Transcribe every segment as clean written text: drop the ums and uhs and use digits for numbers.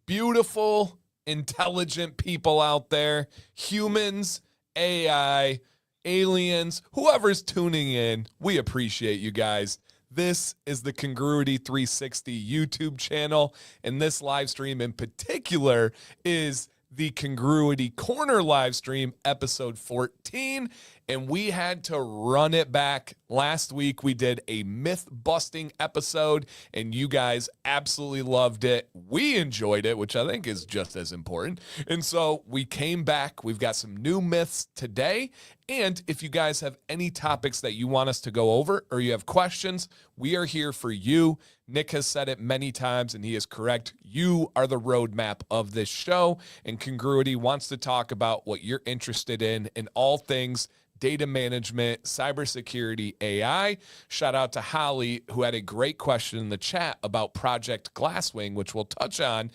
beautiful, intelligent people out there, humans, AI, aliens, whoever's tuning in, we appreciate you guys. This is the Congruity 360 YouTube channel, and this live stream in particular is the Congruity Corner live stream, episode 14, and we had to run it back. Last week, we did a myth-busting episode, and you guys absolutely loved it. We enjoyed it, which I think is just as important, and so we came back. We've got some new myths today, and if you guys have any topics that you want us to go over or you have questions, we are here for you. Nick has said it many times, and he is correct. You are the roadmap of this show, and Congruity wants to talk about what you're interested in all things data management, cybersecurity, AI. Shout out to Holly, who had a great question in the chat about Project Glasswing, which we'll touch on.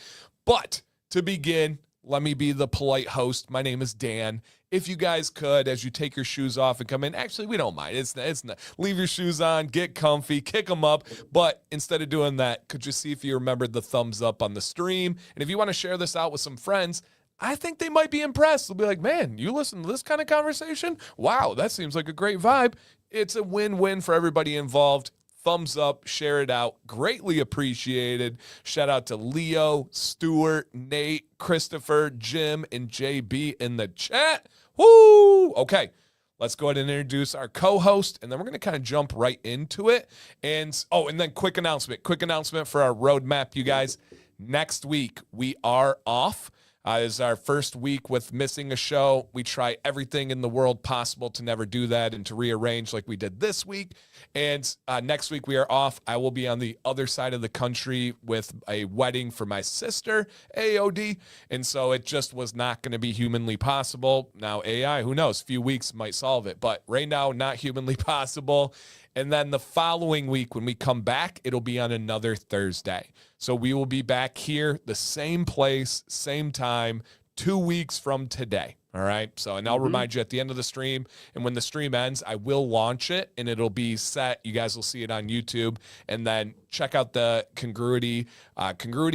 But to begin, let me be the polite host. My name is Dan. If you guys could, as you take your shoes off and come in, actually, we don't mind. It's not. Leave your shoes on, get comfy, kick them up. But instead of doing that, could you see if you remembered the thumbs up on the stream? And if you want to share this out with some friends, I think they might be impressed. They'll be like, man, you listen to this kind of conversation? Wow, that seems like a great vibe. It's a win-win for everybody involved. Thumbs up, share it out. Greatly appreciated. Shout out to Leo, Stuart, Nate, Christopher, Jim, and JB in the chat. Woo! Okay, let's go ahead and introduce our co-host, and then we're going to kind of jump right into it. And then quick announcement for our roadmap, you guys. Next week, we are off. This is our first week with missing a show. We try everything in the world possible to never do that and to rearrange like we did this week. And next week we are off. I will be on the other side of the country with a wedding for my sister, AOD. And so it just was not going to be humanly possible. Now AI, who knows, a few weeks might solve it. But right now, not humanly possible. And then the following week when we come back, it'll be on another Thursday. So we will be back here, the same place, same time, 2 weeks from today. All right. So, and I'll remind you at the end of the stream, and when the stream ends, I will launch it and it'll be set. You guys will see it on YouTube, and then check out the Congruity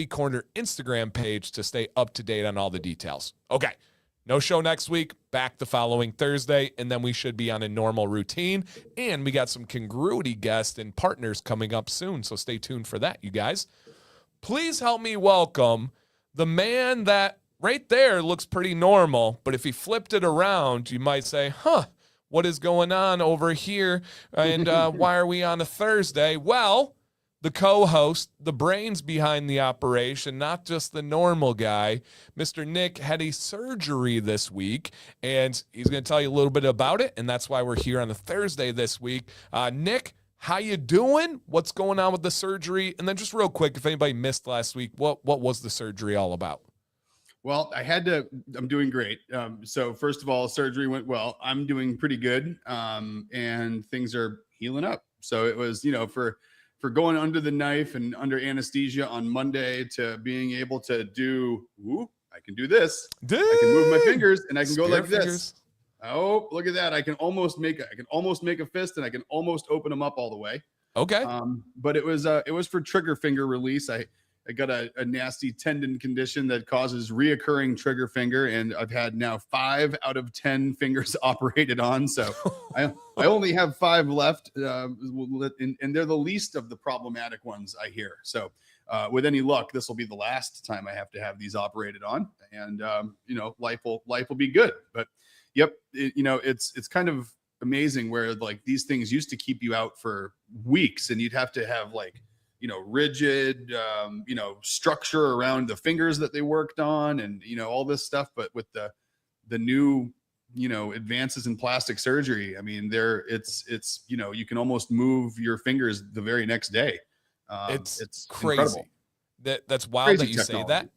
Corner Instagram page to stay up to date on all the details. Okay. No show next week, back the following Thursday, and then we should be on a normal routine. And we got some Congruity guests and partners coming up soon, so stay tuned for that, you guys. Please help me welcome the man that right there looks pretty normal, but if he flipped it around, you might say, what is going on over here? And why are we on a Thursday? Well, the co-host, the brains behind the operation, not just the normal guy, Mr. Nick had a surgery this week, and he's going to tell you a little bit about it, and that's why we're here on a Thursday this week. Nick, how you doing? What's going on with the surgery? And then just real quick, if anybody missed last week, what was the surgery all about? Well, I'm doing great. So first of all, surgery went well. I'm doing pretty good, and things are healing up. So it was, for going under the knife and under anesthesia on Monday to being able to do, I can do this. Dang. I can move my fingers and I can go like this. Oh, look at that. I can almost make a fist, and I can almost open them up all the way. Okay. But it was for trigger finger release. I got a nasty tendon condition that causes reoccurring trigger finger, and I've had now 5 out of 10 fingers operated on. So I only have 5 left, and they're the least of the problematic ones, I hear. So with any luck, this will be the last time I have to have these operated on, and life will be good. But yep, it's kind of amazing where like these things used to keep you out for weeks, and you'd have to have like rigid, structure around the fingers that they worked on, and all this stuff. But with the new advances in plastic surgery, I mean, it's you can almost move your fingers the very next day. It's crazy. Incredible. That's wild Crazy that you technology. say that.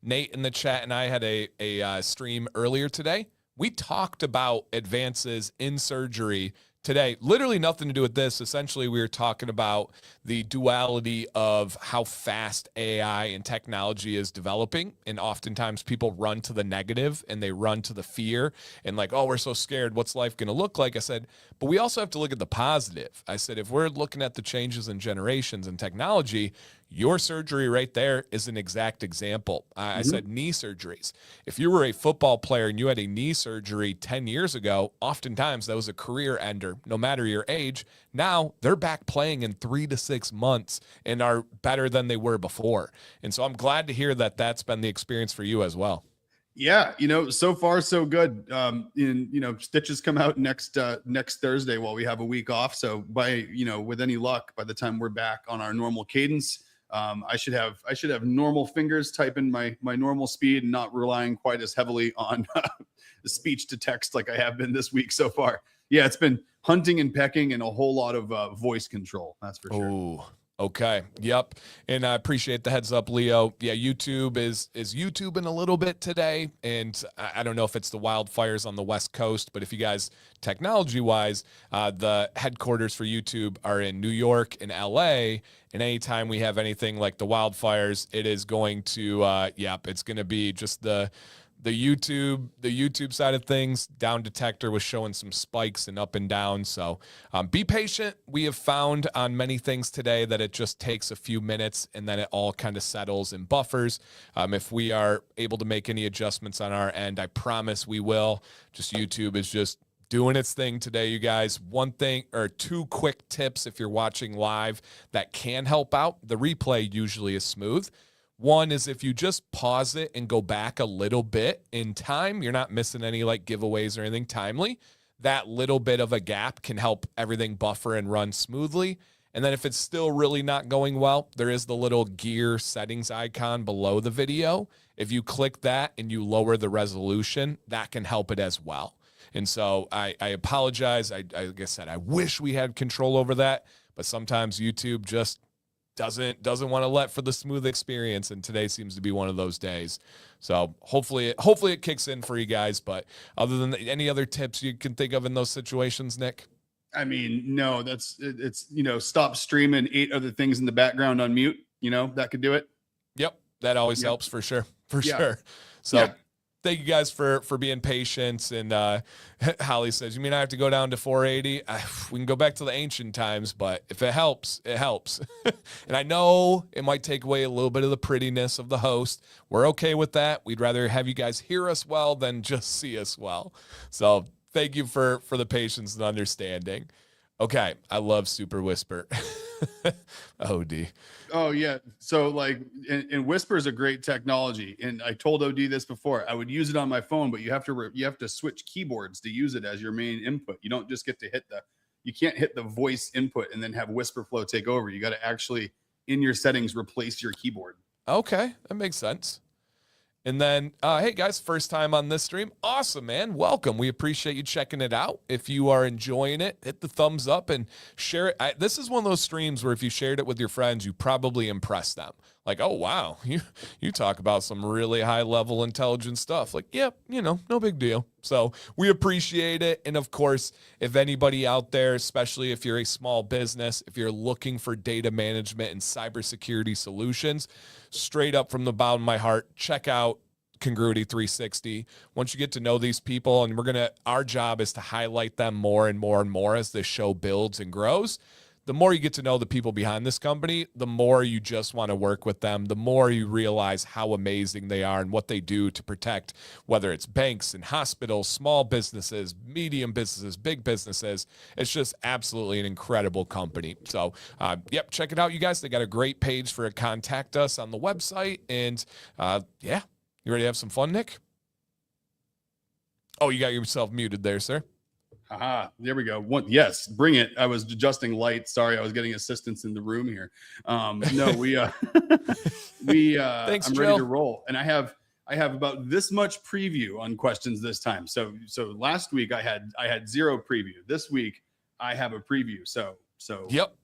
Nate in the chat and I had a stream earlier today. We talked about advances in surgery today. Literally nothing to do with this. Essentially, we were talking about the duality of how fast AI and technology is developing. And oftentimes people run to the negative and they run to the fear and like, oh, we're so scared. What's life going to look like? I said, but we also have to look at the positive. I said, if we're looking at the changes in generations and technology, Your surgery right there is an exact example. I Mhm. said knee surgeries. If you were a football player and you had a knee surgery 10 years ago, oftentimes that was a career ender, no matter your age. Now they're back playing in 3 to 6 months and are better than they were before. And so I'm glad to hear that that's been the experience for you as well. Yeah, so far so good. Stitches come out next Thursday while we have a week off. So with any luck, by the time we're back on our normal cadence, I should have normal fingers typing my normal speed and not relying quite as heavily on the speech to text like I have been this week so far. Yeah, it's been hunting and pecking and a whole lot of voice control. That's for sure. Oh, okay. Yep. And I appreciate the heads up, Leo. Yeah, YouTube is YouTubing a little bit today. And I don't know if it's the wildfires on the West Coast, but if you guys, technology-wise, the headquarters for YouTube are in New York and LA. And anytime we have anything like the wildfires, it is going to, it's going to be just the YouTube side of things. Down detector was showing some spikes and up and down. So be patient. We have found on many things today that it just takes a few minutes and then it all kind of settles and buffers. If we are able to make any adjustments on our end, I promise we will. Just YouTube is just doing its thing today, you guys. One thing or two quick tips if you're watching live that can help out. The replay usually is smooth. One is if you just pause it and go back a little bit in time, you're not missing any like giveaways or anything timely. That little bit of a gap can help everything buffer and run smoothly. And then if it's still really not going well, there is the little gear settings icon below the video. If you click that and you lower the resolution, that can help it as well. And so I apologize. Like I said, I wish we had control over that, but sometimes YouTube just doesn't want to let for the smooth experience, and today seems to be one of those days. So hopefully it kicks in for you guys. But other than that, any other tips you can think of in those situations, Nick? I mean, no, it's stop streaming 8 other things in the background on mute. That could do it. Yep, that always helps for sure. Sure. So thank you guys for being patient. And Holly says, you mean I have to go down to 480? We can go back to the ancient times, but if it helps, it helps. And I know it might take away a little bit of the prettiness of the host. We're okay with that. We'd rather have you guys hear us well than just see us well. So thank you for the patience and understanding. Okay, I love Super Whisper. OD. Oh yeah. So and Whisper is a great technology. And I told OD this before. I would use it on my phone, but you have to switch keyboards to use it as your main input. You don't just get to you can't hit the voice input and then have Whisper Flow take over. You got to actually in your settings replace your keyboard. Okay, that makes sense. And then, hey guys, first time on this stream. Awesome, man. Welcome. We appreciate you checking it out. If you are enjoying it, hit the thumbs up and share it. This is one of those streams where if you shared it with your friends, you probably impressed them. Like, oh, wow, you talk about some really high level intelligent stuff. Like, yep, no big deal. So we appreciate it. And of course, if anybody out there, especially if you're a small business, if you're looking for data management and cybersecurity solutions, straight up from the bottom of my heart, check out Congruity 360. Once you get to know these people, and our job is to highlight them more and more and more as this show builds and grows. The more you get to know the people behind this company, the more you just want to work with them, the more you realize how amazing they are and what they do to protect, whether it's banks and hospitals, small businesses, medium businesses, big businesses. It's just absolutely an incredible company. So, check it out, you guys. They got a great page for a contact us on the website. And you ready to have some fun, Nick? Oh, you got yourself muted there, sir. Aha, there we go. Yes, bring it. I was adjusting lights. Sorry, I was getting assistance in the room here. No, Thanks, I'm Jill. ready to roll. And I have about this much preview on questions this time. So last week I had 0 preview. This week I have a preview. So Yep.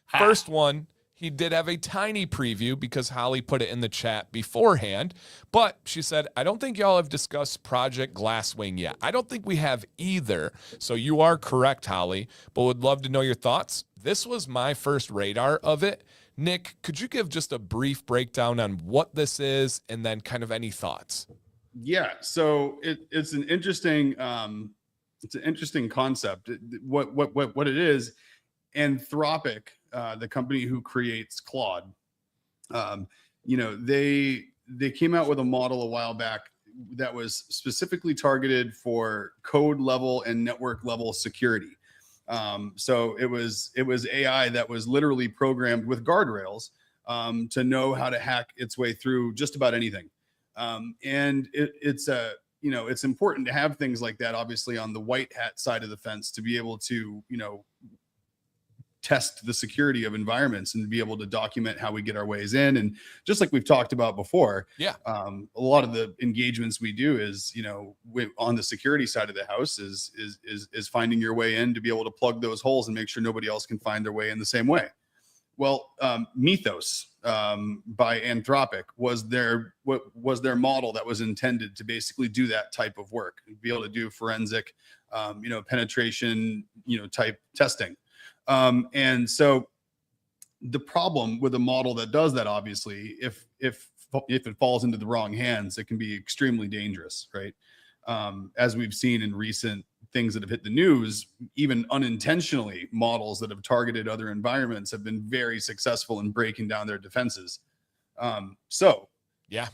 Ha. First one, he did have a tiny preview because Holly put it in the chat beforehand, but she said, I don't think y'all have discussed Project Glasswing yet. I don't think we have either. So you are correct, Holly, but would love to know your thoughts. This was my first radar of it. Nick, could you give just a brief breakdown on what this is and then kind of any thoughts? Yeah. So it's an interesting concept. What it is, Anthropic, the company who creates Claude, Um, they came out with a model a while back that was specifically targeted for code level and network level security. So it was AI that was literally programmed with guardrails to know how to hack its way through just about anything. And it's important to have things like that, obviously, on the white hat side of the fence to be able to, test the security of environments and be able to document how we get our ways in. And just like we've talked about before, Yeah. a lot of the engagements we do is, on the security side of the house is finding your way in to be able to plug those holes and make sure nobody else can find their way in the same way. Well, Mythos by Anthropic was their model that was intended to basically do that type of work, be able to do forensic, penetration, type testing. And so the problem with a model that does that, obviously, if it falls into the wrong hands, it can be extremely dangerous, right? As we've seen in recent things that have hit the news, even unintentionally, models that have targeted other environments have been very successful in breaking down their defenses. So Yeah.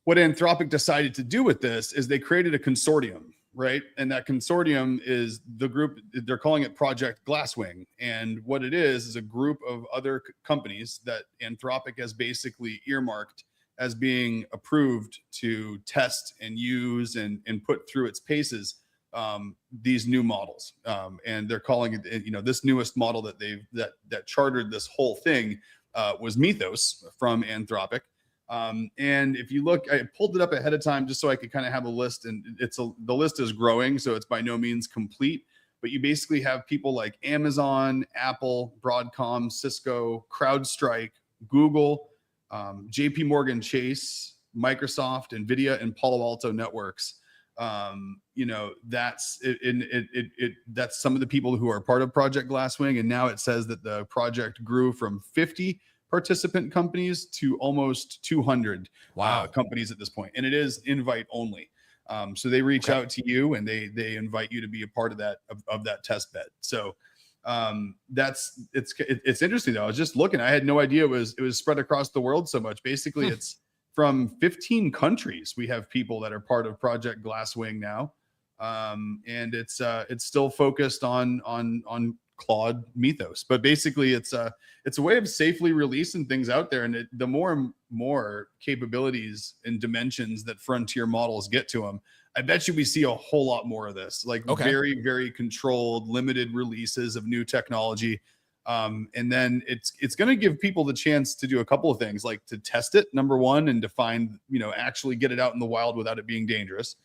what Anthropic decided to do with this is they created a consortium, right? And that consortium is the group, they're calling it Project Glasswing. And what it is a group of other companies that Anthropic has basically earmarked as being approved to test and use and put through its paces these new models. And they're calling it, this newest model that chartered this whole thing was Mythos from Anthropic. And if you look, I pulled it up ahead of time just so I could kind of have a list, and the list is growing, so it's by no means complete, but you basically have people like Amazon, Apple, Broadcom, Cisco, CrowdStrike, Google, JP Morgan Chase, Microsoft, NVIDIA, and Palo Alto Networks. That's that's some of the people who are part of Project Glasswing. And now it says that the project grew from 50 participant companies to almost 200 companies at this point. And it is invite only. So they reach out to you and they invite you to be a part of that test bed. So it's interesting though. I was just looking, I had no idea it was spread across the world so much. Basically it's from 15 countries. We have people that are part of Project Glasswing now. And it's still focused on Claude Mythos, but basically it's a way of safely releasing things out there. And the more and more capabilities and dimensions that frontier models get to them, I bet you we see a whole lot more of this, like very, very controlled, limited releases of new technology. And then it's going to give people the chance to do a couple of things, like to test it, number one, and to find, actually get it out in the wild without it being dangerous.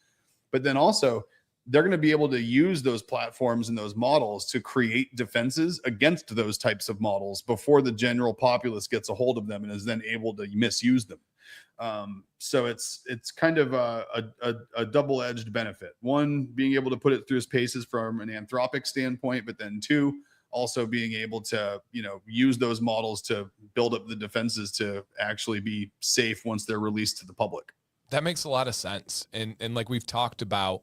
But then also they're going to be able to use those platforms and those models to create defenses against those types of models before the general populace gets a hold of them and is then able to misuse them. So it's kind of a double-edged benefit. One, being able to put it through its paces from an Anthropic standpoint, but then two, also being able to, use those models to build up the defenses to actually be safe once they're released to the public. That makes a lot of sense. And like we've talked about,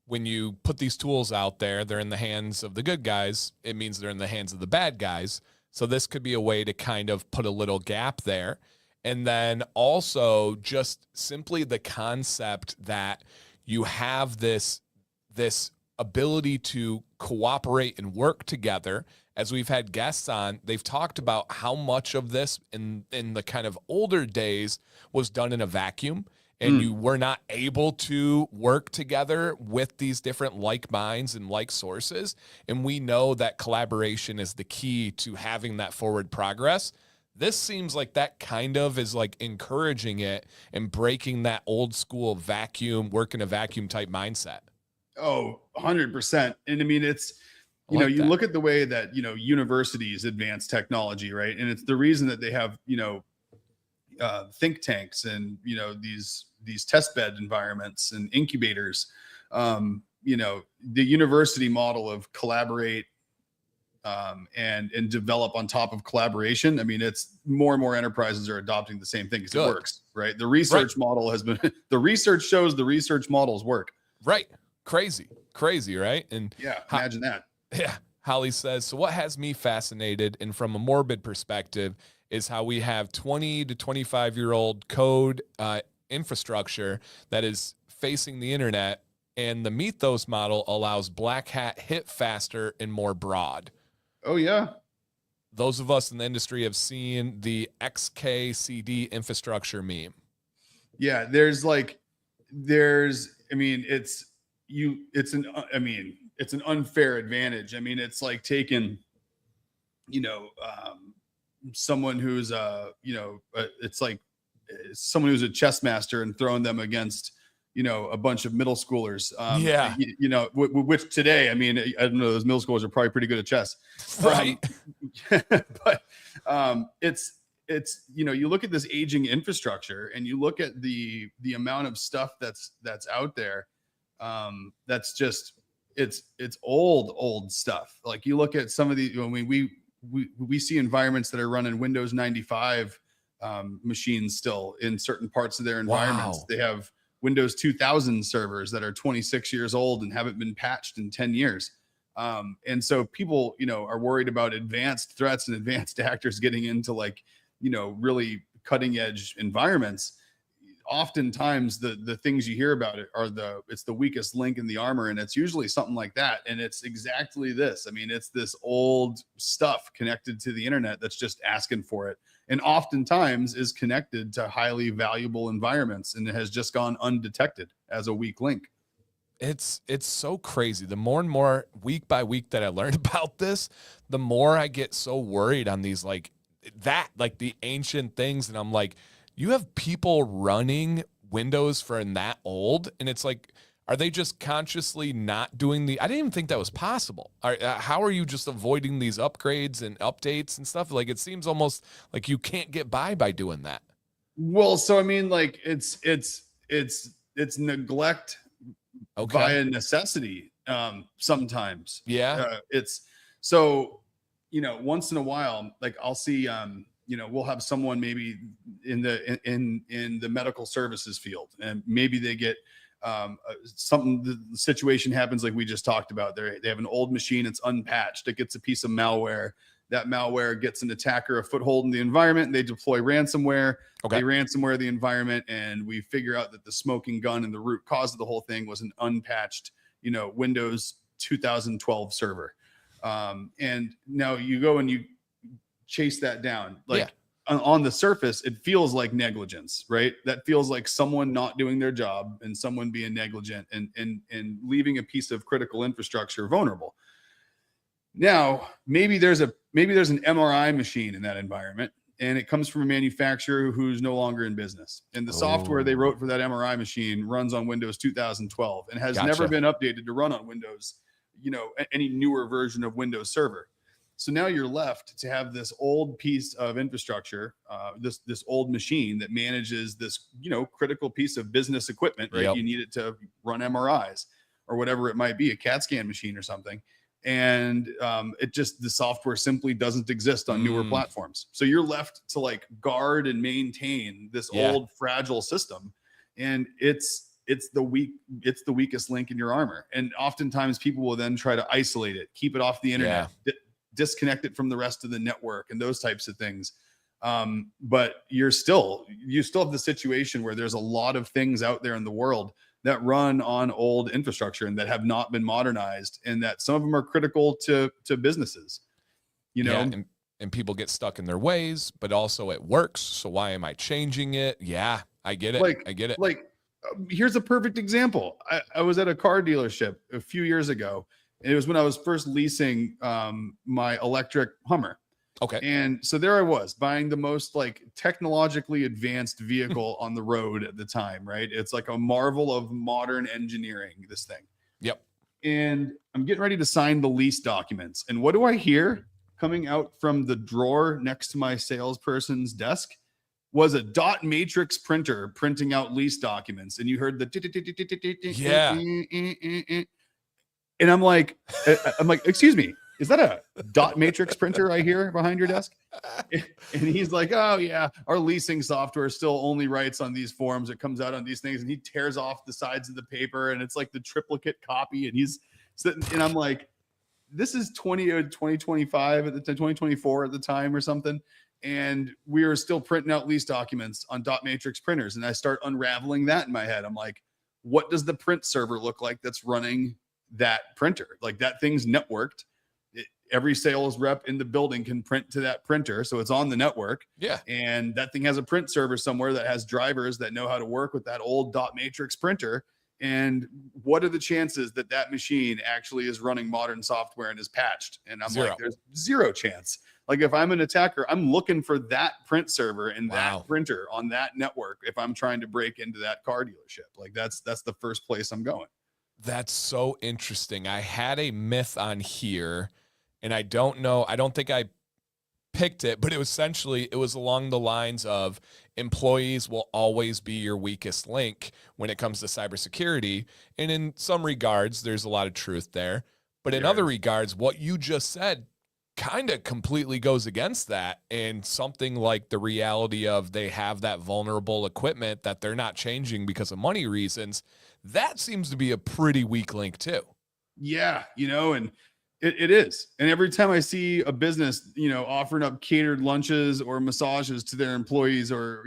when you put these tools out there, they're in the hands of the good guys. It means they're in the hands of the bad guys. So this could be a way to kind of put a little gap there. And then also just simply the concept that you have this ability to cooperate and work together. As we've had guests on, they've talked about how much of this in the kind of older days was done in a vacuum. And you were not able to work together with these different like minds and like sources. And we know that collaboration is the key to having that forward progress. This seems like that kind of is like encouraging it and breaking that old school vacuum, work in a vacuum type mindset. Oh, 100%. And I mean, it's, you look at the way that, universities advance technology, right? And it's the reason that they have, think tanks and these test bed environments and incubators. The university model of collaborate and develop on top of collaboration. I mean, it's more and more enterprises are adopting the same thing because it works, right? The research model has been the research shows the research models work. Right. Crazy, right? And imagine that. Yeah. Holly says, so what has me fascinated, and from a morbid perspective, is how we have 20 to 25-year-old code infrastructure that is facing the internet, and the Mythos model allows black hat hit faster and more broad. Oh yeah. Those of us in the industry have seen the XKCD infrastructure meme. Yeah, it's an unfair advantage. I mean, it's like taking, someone who's it's like someone who's a chess master and throwing them against, a bunch of middle schoolers. Yeah. Which today, I mean, I don't know, those middle schoolers are probably pretty good at chess. Right. But it's you look at this aging infrastructure and you look at the amount of stuff that's out there. That's just it's old stuff. Like you look at some of the, I mean, we see environments that are running Windows 95 machines still in certain parts of their environments. Wow. They have Windows 2000 servers that are 26 years old and haven't been patched in 10 years. And so people, are worried about advanced threats and advanced actors getting into really cutting edge environments. Oftentimes the things you hear about it are it's the weakest link in the armor, and it's usually something like that. And it's exactly this. I mean, it's this old stuff connected to the internet that's just asking for it, and oftentimes is connected to highly valuable environments, and it has just gone undetected as a weak link. It's so crazy. The more and more week by week that I learn about this, the more I get so worried on these the ancient things. And I'm like, you have people running Windows for that old, and it's like, are they just consciously not doing I didn't even think that was possible. How are you just avoiding these upgrades and updates and stuff? Like, it seems almost like you can't get by doing that. Well, so I mean, like it's neglect via necessity. Sometimes. Yeah. It's so, once in a while, like I'll see, we'll have someone maybe in the medical services field, and maybe they get the situation happens like we just talked about. They have an old machine, it's unpatched, it gets a piece of malware. That malware gets an attacker a foothold in the environment, and they deploy ransomware. They ransomware the environment, and we figure out that the smoking gun and the root cause of the whole thing was an unpatched, Windows 2012 server. And now you go and you chase that down. On the surface, it feels like negligence, right? That feels like someone not doing their job and someone being negligent and leaving a piece of critical infrastructure vulnerable. Now, maybe there's an MRI machine in that environment, and it comes from a manufacturer who's no longer in business. And the software they wrote for that MRI machine runs on Windows 2012 and has never been updated to run on Windows, any newer version of Windows Server. So now you're left to have this old piece of infrastructure, this old machine that manages this, critical piece of business equipment, right? Yep. You need it to run MRIs or whatever it might be, a CAT scan machine or something. And the software simply doesn't exist on newer platforms. So you're left to guard and maintain this old fragile system. And it's the weakest link in your armor. And oftentimes people will then try to isolate it, keep it off the internet, disconnect it from the rest of the network and those types of things. But you still have the situation where there's a lot of things out there in the world that run on old infrastructure and that have not been modernized, and that some of them are critical to businesses, and people get stuck in their ways, but also it works. So why am I changing it? Yeah, I get it. I get it. Here's a perfect example. I was at a car dealership a few years ago, and it was when I was first leasing my electric Hummer. Okay. And so there I was buying the most technologically advanced vehicle on the road at the time, right? It's like a marvel of modern engineering, this thing. Yep. And I'm getting ready to sign the lease documents. And what do I hear coming out from the drawer next to my salesperson's desk? Was a dot matrix printer printing out lease documents. And you heard the and I'm like, excuse me, is that a dot matrix printer I hear behind your desk? And he's like, oh yeah, our leasing software still only writes on these forms. It comes out on these things. And he tears off the sides of the paper, and it's like the triplicate copy. And he's sitting, and I'm like, this is 2025 at the 2024 at the time or something. and we were still printing out lease documents on dot matrix printers. And I start unraveling that in my head. I'm like, what does the print server look like that's running that printer? Like, that thing's networked. Every sales rep in the building can print to that printer, so it's on the network. Yeah. And that thing has a print server somewhere that has drivers that know how to work with that old dot matrix printer. And what are the chances that that machine actually is running modern software and is patched? And I'm like, there's zero chance. Like, if I'm an attacker, I'm looking for that print server and that printer on that network if I'm trying to break into that car dealership. Like, that's the first place I'm going. That's so interesting. I had a myth on here, and I don't think I picked it, but it was along the lines of employees will always be your weakest link when it comes to cybersecurity. And in some regards, there's a lot of truth there. But in other regards, what you just said kind of completely goes against that. And something like the reality of they have that vulnerable equipment that they're not changing because of money reasons, that seems to be a pretty weak link too. Yeah, and it is. And every time I see a business, offering up catered lunches or massages to their employees, or,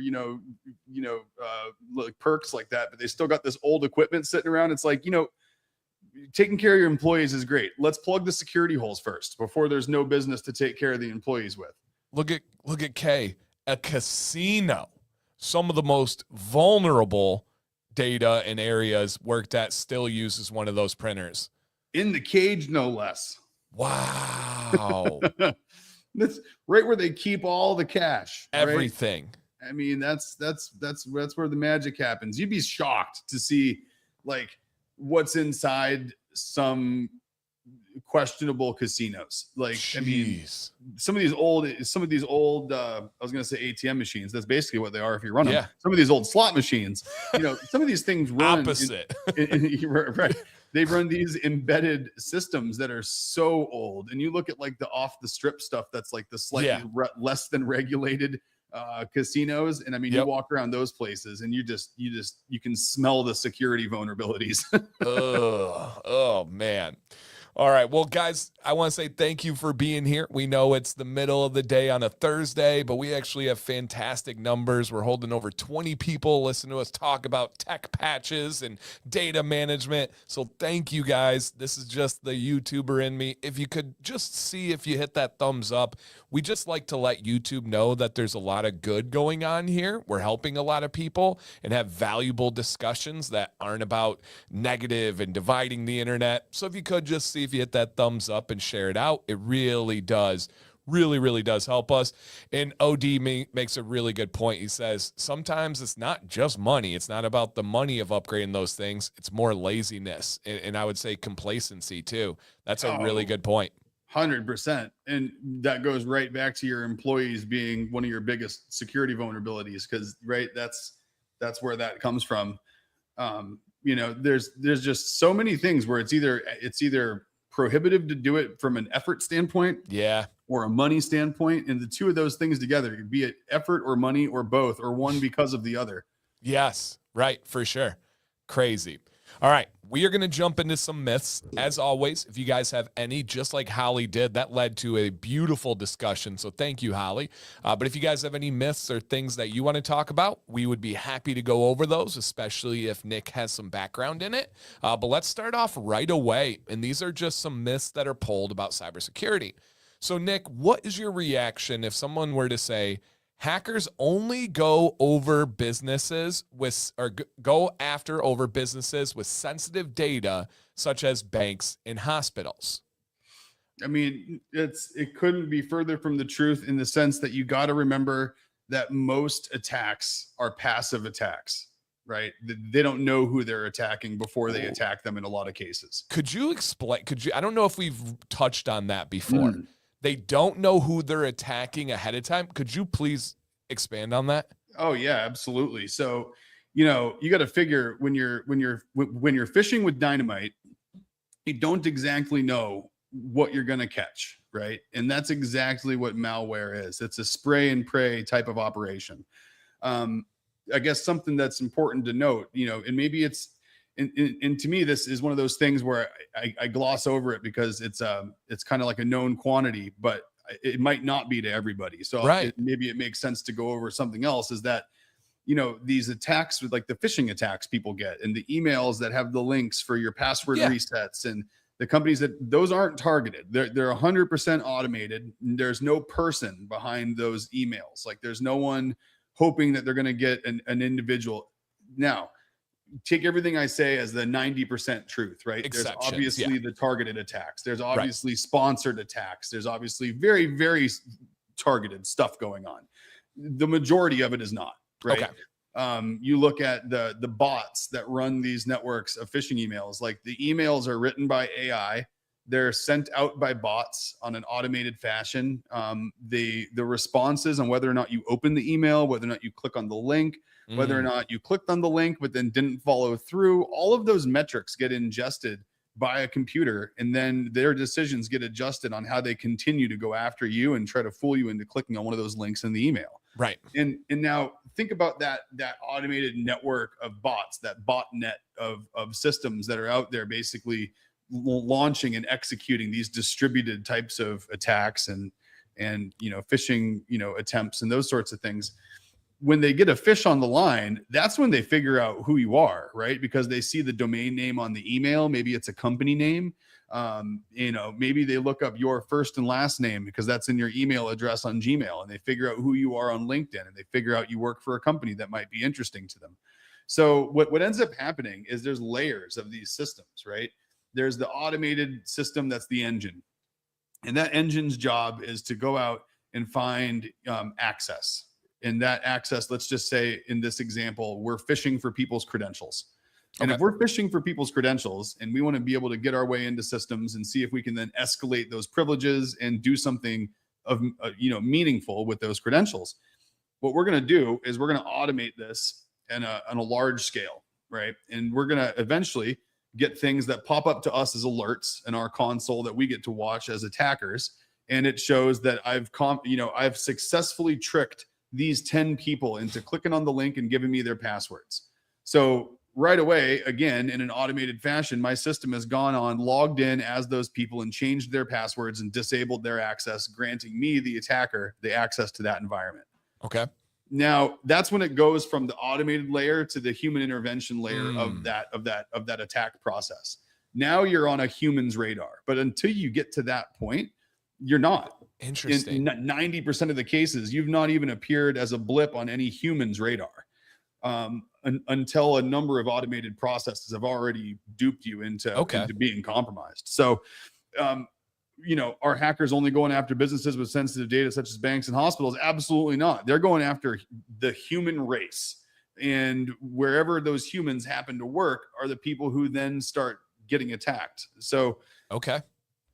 like perks like that, but they still got this old equipment sitting around. It's like, taking care of your employees is great. Let's plug the security holes first before there's no business to take care of the employees with. Look at Kay, a casino, some of the most vulnerable data and areas worked at still uses one of those printers. In the cage, no less. Wow. That's right where they keep all the cash. Everything. Right? I mean, that's where the magic happens. You'd be shocked to see like what's inside some questionable casinos. Like, Jeez. I mean, some of these old I was going to say ATM machines. That's basically what they are if you run them. Yeah. Some of these old slot machines, some of these things run opposite. Right. They run these embedded systems that are so old. And you look at like the off the strip stuff that's like the slightly less than regulated casinos. And I mean, you walk around those places and you can smell the security vulnerabilities. Oh man. All right. Well, guys, I want to say thank you for being here. We know it's the middle of the day on a Thursday, but we actually have fantastic numbers. We're holding over 20 people listening to us talk about tech patches and data management. So thank you, guys. This is just the YouTuber in me. If you could just see if you hit that thumbs up, we just like to let YouTube know that there's a lot of good going on here. We're helping a lot of people and have valuable discussions that aren't about negative and dividing the internet. So if you could just see if you hit that thumbs up and share it out, it really does help us. And OD makes a really good point. He says, sometimes it's not just money. It's not about the money of upgrading those things. It's more laziness. And I would say complacency too. That's a really good point. 100%. And that goes right back to your employees being one of your biggest security vulnerabilities. Cause that's where that comes from. There's just so many things where it's either prohibitive to do it from an effort standpoint, or a money standpoint, and the two of those things together, be it effort or money or both, or one because of the other. Yes, right, for sure. Crazy. All right, we are going to jump into some myths. As always, if you guys have any, just like Holly did, that led to a beautiful discussion. So thank you, Holly. But if you guys have any myths or things that you want to talk about, we would be happy to go over those, especially if Nick has some background in it. But let's start off right away. And these are just some myths that are pulled about cybersecurity. So Nick, what is your reaction if someone were to say, hackers only go over businesses go after businesses with sensitive data, such as banks and hospitals? I mean, it couldn't be further from the truth, in the sense that you got to remember that most attacks are passive attacks, right? They don't know who they're attacking before they attack them in a lot of cases. Could you explain? I don't know if we've touched on that before. They don't know who they're attacking ahead of time. Could you please expand on that? Oh yeah, absolutely. So, you got to figure when you're fishing with dynamite, you don't exactly know what you're going to catch, right? And that's exactly what malware is. It's a spray and pray type of operation. I guess something that's important to note, and maybe it's, and to me, this is one of those things where I gloss over it because it's kind of like a known quantity, but it might not be to everybody. So Right. maybe it makes sense to go over something else, is that, these attacks, with like the phishing attacks people get, and the emails that have the links for your password Yeah. resets, and the companies that, those aren't targeted. They're 100% automated. There's no person behind those emails. Like, there's no one hoping that they're going to get an individual. Now, take everything I say as the 90% truth, right? There's Exceptions, obviously the targeted attacks. There's obviously sponsored attacks. There's obviously very, very targeted stuff going on. The majority of it is not, right? Okay. You look at the bots that run these networks of phishing emails. Like, the emails are written by AI. They're sent out by bots on an automated fashion. The responses on whether or not you open the email, whether or not you click on the link, whether or not you clicked on the link but then didn't follow through, all of those metrics get ingested by a computer, and then their decisions get adjusted on how they continue to go after you and try to fool you into clicking on one of those links in the email. Right. And now think about that automated network of bots, that botnet of systems that are out there, basically launching and executing these distributed types of attacks and phishing attempts and those sorts of things. When they get a fish on the line, that's when they figure out who you are, right? Because they see the domain name on the email. Maybe it's a company name. Maybe they look up your first and last name because that's in your email address on Gmail, and they figure out who you are on LinkedIn, and they figure out you work for a company that might be interesting to them. So what ends up happening is there's layers of these systems, right? There's the automated system that's the engine. And that engine's job is to go out and find access. And that access, let's just say in this example, we're phishing for people's credentials. And if we're phishing for people's credentials and we want to be able to get our way into systems and see if we can then escalate those privileges and do something of meaningful with those credentials, what we're going to do is we're going to automate this on a large scale, right? And we're going to eventually get things that pop up to us as alerts in our console that we get to watch as attackers. And it shows that I've successfully tricked these 10 people into clicking on the link and giving me their passwords. So right away, again, in an automated fashion, my system has gone on, logged in as those people, and changed their passwords and disabled their access, granting me, the attacker, the access to that environment. Okay. Now that's when it goes from the automated layer to the human intervention layer of that attack process. Now you're on a human's radar, but until you get to that point, you're not. Interesting. In 90% of the cases, you've not even appeared as a blip on any human's radar until a number of automated processes have already duped you into being compromised. So, are hackers only going after businesses with sensitive data such as banks and hospitals? Absolutely not. They're going after the human race. And wherever those humans happen to work are the people who then start getting attacked. So,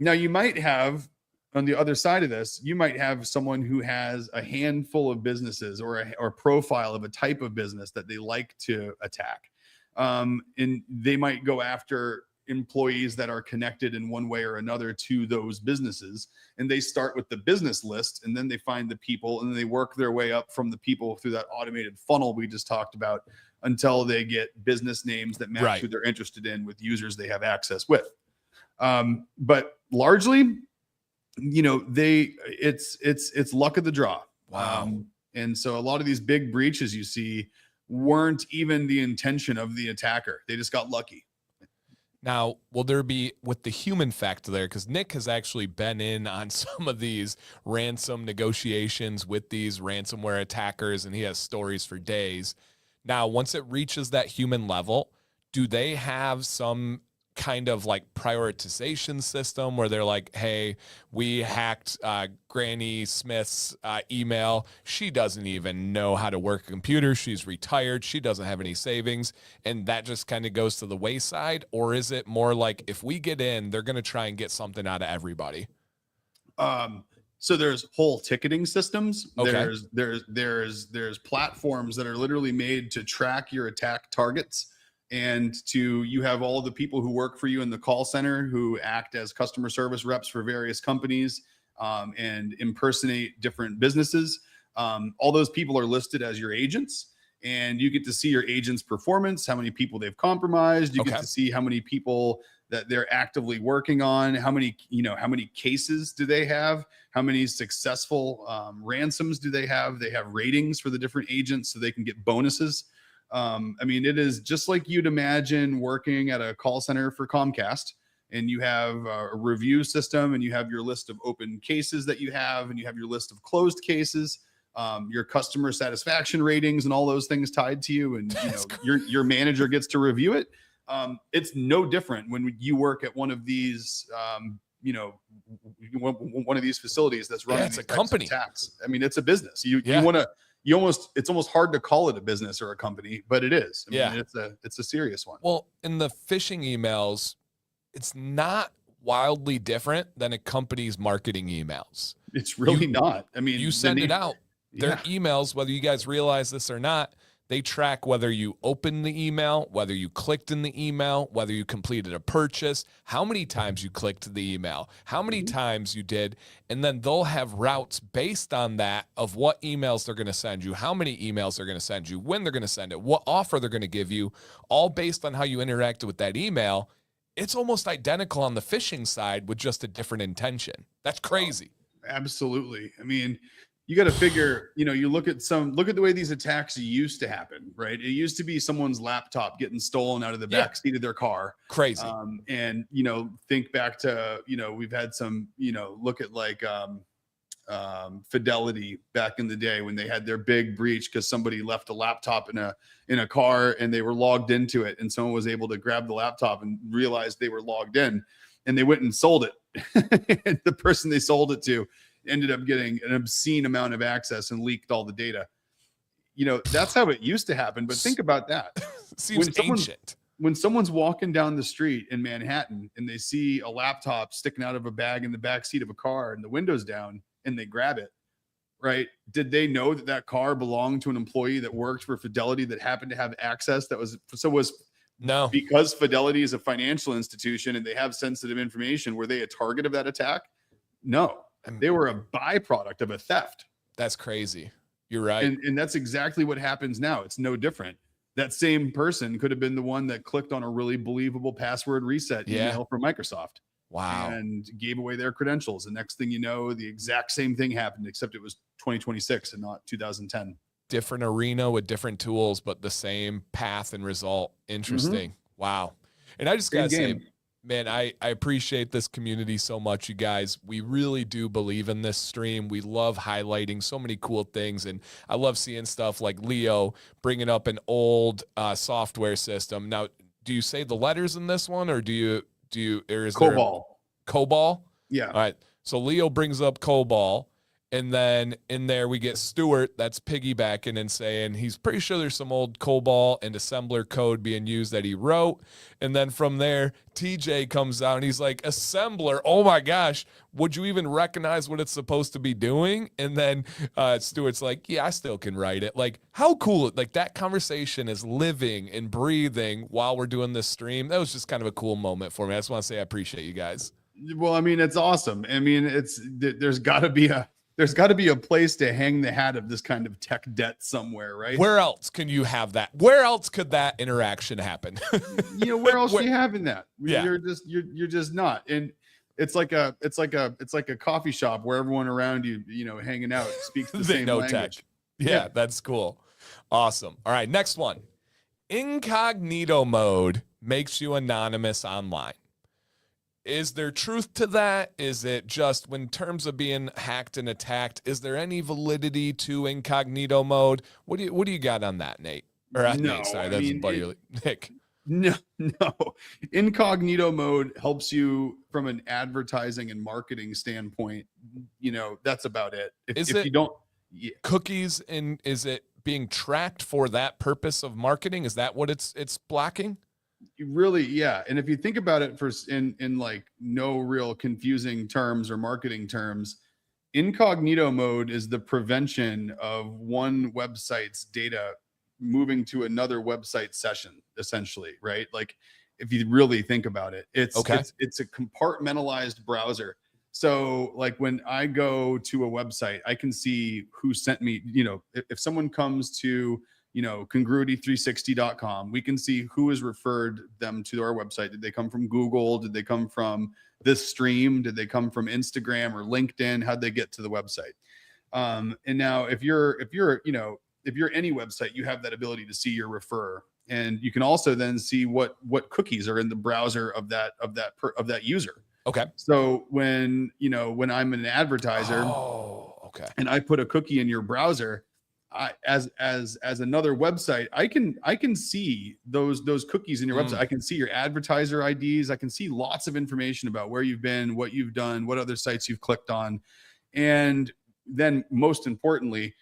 now you might have, on the other side of this, you might have someone who has a handful of businesses or a profile of a type of business that they like to attack. And they might go after employees that are connected in one way or another to those businesses. And they start with the business list, and then they find the people, and then they work their way up from the people through that automated funnel we just talked about until they get business names that match who they're interested in with users they have access with. But largely, it's luck of the draw. Wow. And so a lot of these big breaches you see weren't even the intention of the attacker. They just got lucky. Now, will there be, with the human factor there, because Nick has actually been in on some of these ransom negotiations with these ransomware attackers, and he has stories for days. Now, once it reaches that human level, do they have some kind of like prioritization system where they're like, hey, we hacked Granny Smith's email. She doesn't even know how to work a computer. She's retired. She doesn't have any savings. And that just kind of goes to the wayside? Or is it more like, if we get in, they're going to try and get something out of everybody? So there's whole ticketing systems. There's platforms that are literally made to track your attack targets. And you have all the people who work for you in the call center who act as customer service reps for various companies and impersonate different businesses. All those people are listed as your agents, and you get to see your agent's performance, how many people they've compromised. You get to see how many people that they're actively working on, how many cases do they have, how many successful ransoms do they have. They have ratings for the different agents so they can get bonuses. I mean, it is just like you'd imagine working at a call center for Comcast, and you have a review system, and you have your list of open cases that you have, and you have your list of closed cases, your customer satisfaction ratings, and all those things tied to you, and your manager gets to review it. It's no different when you work at one of these one of these facilities that's running it's a company attacks. I mean, it's a business. It's almost hard to call it a business or a company, but it is. I mean, it's a serious one. Well, in the phishing emails, it's not wildly different than a company's marketing emails. It's really not. I mean, you send it out. Their emails, whether you guys realize this or not, they track whether you opened the email, whether you clicked in the email, whether you completed a purchase, how many times you clicked the email, how many times you did, and then they'll have routes based on that of what emails they're going to send you, how many emails they're going to send you, when they're going to send it, what offer they're going to give you, all based on how you interacted with that email. It's almost identical on the phishing side with just a different intention. That's crazy. Absolutely. I mean, you got to figure, you look at the way these attacks used to happen, right? It used to be someone's laptop getting stolen out of the back seat of their car. Crazy. And, think back to, we've had some, look at like Fidelity back in the day when they had their big breach because somebody left a laptop in a car and they were logged into it, and someone was able to grab the laptop and realized they were logged in, and they went and sold it. And the person they sold it to ended up getting an obscene amount of access and leaked all the data. That's how it used to happen. But think about that. Seems ancient. When someone's walking down the street in Manhattan and they see a laptop sticking out of a bag in the back seat of a car and the window's down and they grab it, right? Did they know that car belonged to an employee that worked for Fidelity that happened to have access No. Because Fidelity is a financial institution and they have sensitive information, were they a target of that attack? No. They were a byproduct of a theft. That's crazy. You're right. And that's exactly what happens now. It's no different. That same person could have been the one that clicked on a really believable password reset email from Microsoft. Wow. And gave away their credentials. The next thing you know, the exact same thing happened, except it was 2026 and not 2010. Different arena with different tools, but the same path and result. Interesting. Wow. And I just got to say, man, I appreciate this community so much, you guys. We really do believe in this stream. We love highlighting so many cool things. And I love seeing stuff like Leo bringing up an old software system. Now, do you say the letters in this one, or or is COBOL? COBOL? Yeah. All right. So Leo brings up COBOL. And then in there we get Stuart that's piggybacking and saying he's pretty sure there's some old COBOL and assembler code being used that he wrote. And then from there, TJ comes out and he's like, assembler, oh my gosh, would you even recognize what it's supposed to be doing? And then Stuart's like, yeah, I still can write it. Like, how cool. Like, that conversation is living and breathing while we're doing this stream. That was just kind of a cool moment for me. I just want to say I appreciate you guys. Well, I mean, it's awesome. I mean, there's got to be a place to hang the hat of this kind of tech debt somewhere, right? Where else can you have that? Where else could that interaction happen? Where else are you having that? Yeah. You're just not. And it's like a coffee shop where everyone around you, hanging out speaks the same language. Tech. Yeah, that's cool. Awesome. All right, next one. Incognito mode makes you anonymous online. Is there truth to that? Is it just in terms of being hacked and attacked? Is there any validity to incognito mode? What do you got on that, Nate? Or Nate, sorry, that's buddy Nick. No. Incognito mode helps you from an advertising and marketing standpoint. That's about it. If you don't cookies, and is it being tracked for that purpose of marketing? Is that what it's blocking? Really, yeah. And if you think about it in like no real confusing terms or marketing terms, incognito mode is the prevention of one website's data moving to another website session, essentially, right? Like, if you really think about it, it's a compartmentalized browser. So like when I go to a website, I can see who sent me, if someone comes to congruity360.com. We can see who has referred them to our website. Did they come from Google? Did they come from this stream? Did they come from Instagram or LinkedIn? How'd they get to the website? And now if you're any website, you have that ability to see your refer. And you can also then see what cookies are in the browser of that user. Okay. So when I'm an advertiser, and I put a cookie in your browser, as another website, I can see those cookies in your website. I can see your advertiser IDs. I can see lots of information about where you've been, what you've done, what other sites you've clicked on, and then most importantly,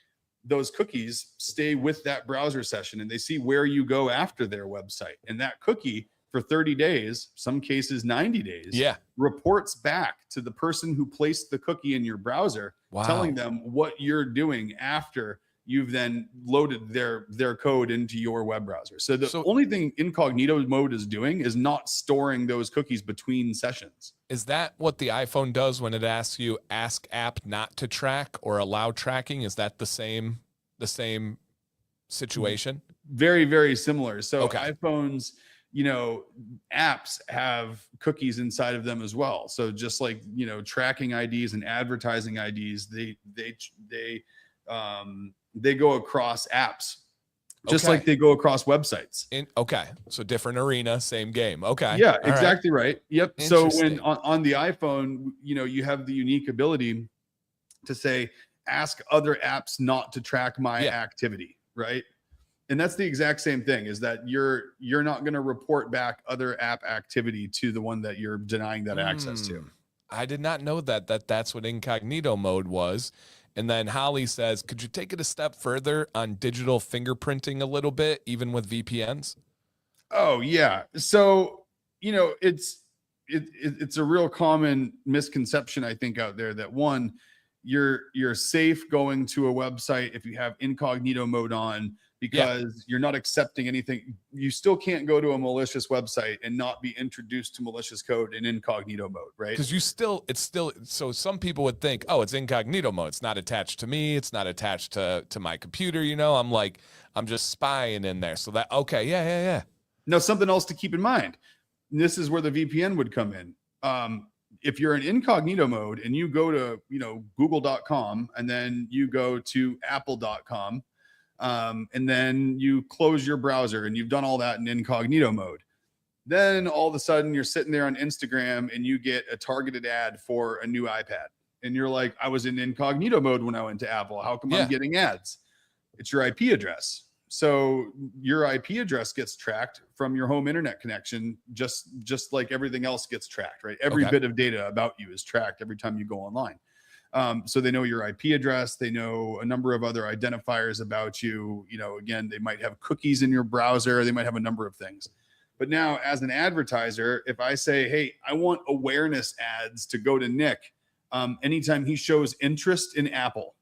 those cookies stay with that browser session and they see where you go after their website. And that cookie for 30 days, some cases 90 days, reports back to the person who placed the cookie in your browser, telling them what you're doing after you've then loaded their code into your web browser. So the only thing incognito mode is doing is not storing those cookies between sessions. Is that what the iPhone does when it asks you ask app not to track or allow tracking? Is that the same situation? Very, very similar. So iPhones, apps have cookies inside of them as well. So just like, tracking IDs and advertising IDs, they go across apps, just like they go across websites. So different arena, same game. Yeah, exactly right. Yep. So when on the iPhone, you have the unique ability to say, ask other apps not to track my activity, right? And that's the exact same thing, is that you're not going to report back other app activity to the one that you're denying that access to. I did not know that's what incognito mode was. And then Holly says, could you take it a step further on digital fingerprinting a little bit, even with VPNs? Oh yeah. So, it's a real common misconception, I think, out there that one, you're safe going to a website if you have incognito mode on, because you're not accepting anything. You still can't go to a malicious website and not be introduced to malicious code in incognito mode, right? Because so some people would think, oh, it's incognito mode. It's not attached to me. It's not attached to my computer. I'm just spying in there. So that, yeah. Now, something else to keep in mind. This is where the VPN would come in. If you're in incognito mode and you go to, google.com and then you go to apple.com, and then you close your browser and you've done all that in incognito mode, then all of a sudden you're sitting there on Instagram and you get a targeted ad for a new iPad. And you're like, I was in incognito mode when I went to Apple. How come I'm getting ads? It's your IP address. So your IP address gets tracked from your home internet connection, just like everything else gets tracked, right? Every bit of data about you is tracked every time you go online. So they know your IP address. They know a number of other identifiers about you. Again, they might have cookies in your browser. They might have a number of things. But now as an advertiser, if I say, hey, I want awareness ads to go to Nick anytime he shows interest in Apple,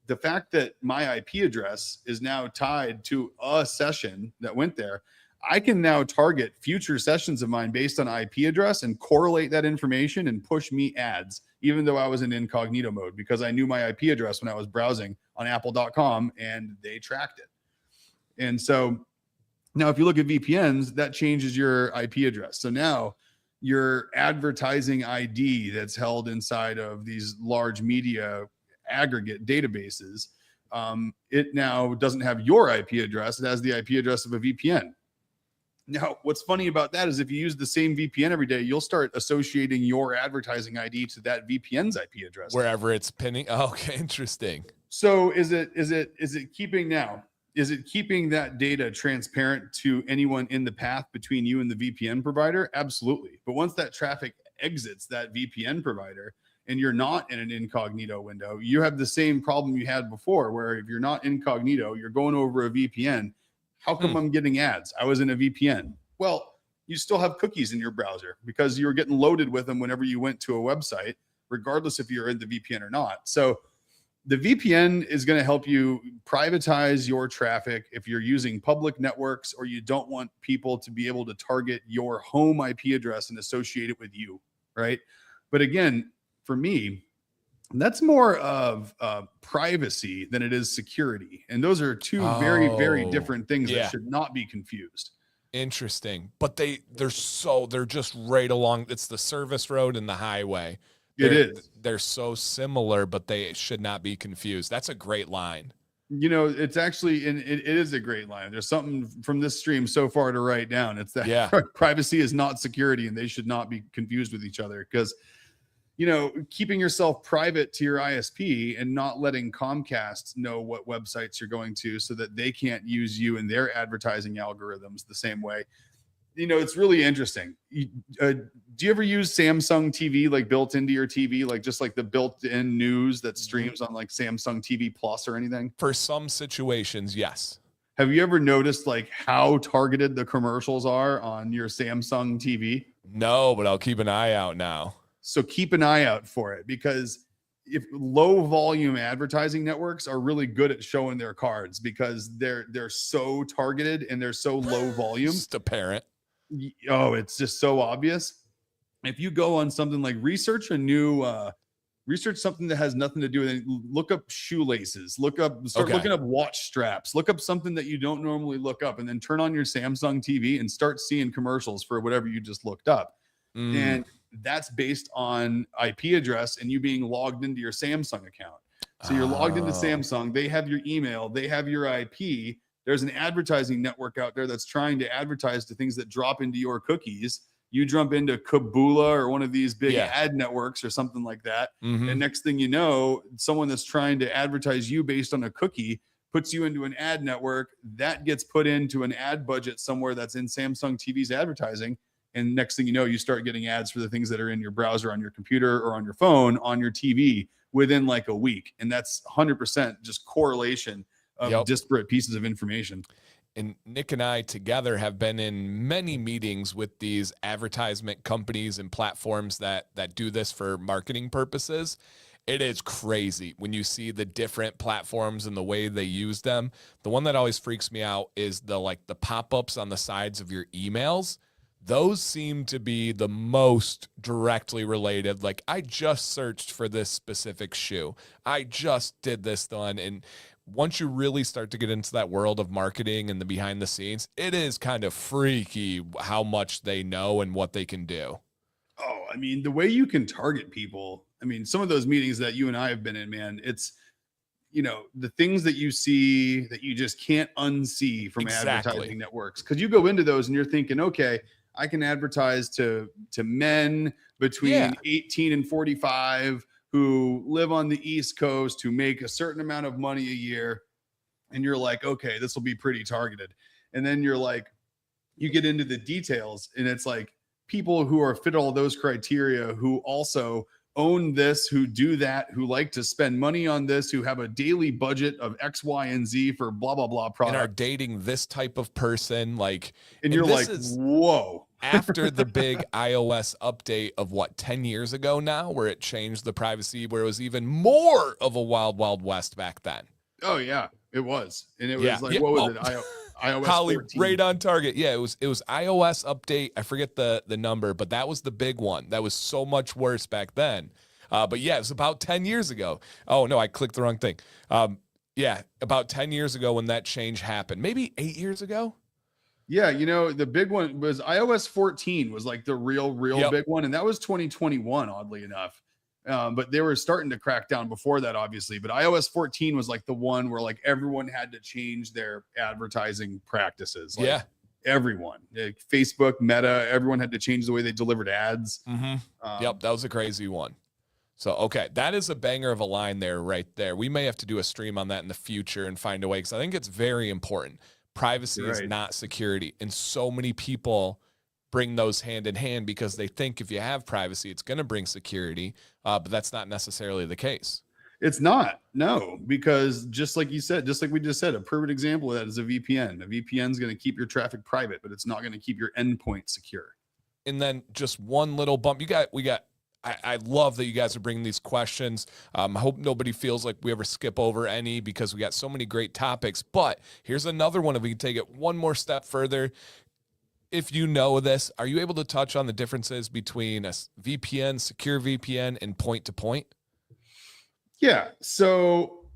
the fact that my IP address is now tied to a session that went there, I can now target future sessions of mine based on IP address and correlate that information and push me ads, even though I was in incognito mode, because I knew my IP address when I was browsing on apple.com and they tracked it. And so now if you look at VPNs, that changes your IP address. So now your advertising ID that's held inside of these large media aggregate databases, it now doesn't have your IP address. It has the IP address of a VPN. Now, what's funny about that is if you use the same VPN every day, you'll start associating your advertising ID to that VPN's IP address. Wherever it's pinning. Okay, interesting. So is it keeping that data transparent to anyone in the path between you and the VPN provider? Absolutely. But once that traffic exits that VPN provider and you're not in an incognito window, you have the same problem you had before, where if you're not incognito, you're going over a VPN. How come I'm getting ads? I was in a VPN. Well, you still have cookies in your browser because you were getting loaded with them whenever you went to a website, regardless if you're in the VPN or not. So the VPN is going to help you privatize your traffic if you're using public networks or you don't want people to be able to target your home IP address and associate it with you, right? But again, for me, That's more of privacy than it is security. And those are two very, very Oh, different things that yeah. should not be confused. Interesting. But they're just right along, it's the service road and the highway. It They're is. they're so similar, but they should not be confused. That's a great line. It's actually, and it is a great line. There's something from this stream so far to write down. It's that Yeah. privacy is not security and they should not be confused with each other because, keeping yourself private to your ISP and not letting Comcast know what websites you're going to so that they can't use you in their advertising algorithms the same way. It's really interesting. Do you ever use Samsung TV like built into your TV, like just like the built-in news that streams on like Samsung TV Plus or anything? For some situations, yes. Have you ever noticed like how targeted the commercials are on your Samsung TV? No, but I'll keep an eye out now. So keep an eye out for it because if low volume advertising networks are really good at showing their cards because they're so targeted and they're so low volume. Just apparent. Oh, it's just so obvious. If you go on something like research something that has nothing to do with it, look up shoelaces, start looking up watch straps, look up something that you don't normally look up, and then turn on your Samsung TV and start seeing commercials for whatever you just looked up. And that's based on IP address and you being logged into your Samsung account. So you're logged into Samsung, they have your email, they have your IP. There's an advertising network out there that's trying to advertise to things that drop into your cookies. You jump into Kabula or one of these big ad networks or something like that. And next thing you know, someone that's trying to advertise you based on a cookie puts you into an ad network that gets put into an ad budget somewhere that's in Samsung TV's advertising. And next thing you know, you start getting ads for the things that are in your browser on your computer or on your phone on your TV within like a week. And that's 100% just correlation of disparate pieces of information. And Nick and I together have been in many meetings with these advertisement companies and platforms that do this for marketing purposes. It is crazy when you see the different platforms and the way they use them. The one that always freaks me out is the pop-ups on the sides of your emails. Those seem to be the most directly related. Like, I just searched for this specific shoe. I just did this one. And once you really start to get into that world of marketing and the behind the scenes, it is kind of freaky how much they know and what they can do. Oh, I mean, the way you can target people. I mean, some of those meetings that you and I have been in, man, it's, the things that you see that you just can't unsee from advertising networks. Because you go into those and you're thinking, okay, I can advertise to men between 18 and 45 who live on the East Coast, who make a certain amount of money a year. And you're like, okay, this will be pretty targeted. And then you're like, you get into the details and it's like people who are fit all those criteria, who also own this, who do that, who like to spend money on this, who have a daily budget of X, Y, and Z for blah, blah, blah product. And are dating this type of person. And you're like, whoa. After the big iOS update of 10 years ago now, where it changed the privacy, where it was even more of a wild, wild west back then. Oh yeah, it was. And it was what was it? iOS Holly, 14. right on target. Yeah, it was iOS update. I forget the number, but that was the big one. That was so much worse back then. But yeah, it was about 10 years ago. Oh no, I clicked the wrong thing. Yeah, about 10 years ago when that change happened. Maybe 8 years ago. Yeah, the big one was iOS 14 was like the real big one. And that was 2021, oddly enough. But they were starting to crack down before that, obviously. But iOS 14 was like the one where like everyone had to change their advertising practices. Like, everyone, like Facebook, Meta, everyone had to change the way they delivered ads. That was a crazy one. So, okay, that is a banger of a line there, right there. We may have to do a stream on that in the future and find a way, because I think it's very important. Privacy is not security. And so many people bring those hand in hand because they think if you have privacy, it's going to bring security. But that's not necessarily the case. It's not. No, because just like you said, just like we just said, a perfect example of that is a VPN. A VPN is going to keep your traffic private, but it's not going to keep your endpoint secure. And then just one little bump. I love that you guys are bringing these questions. I hope nobody feels like we ever skip over any, because we got so many great topics. But here's another one. If we can take it one more step further. If you know this, are you able to touch on the differences between a VPN, secure VPN, and point-to-point? Yeah. So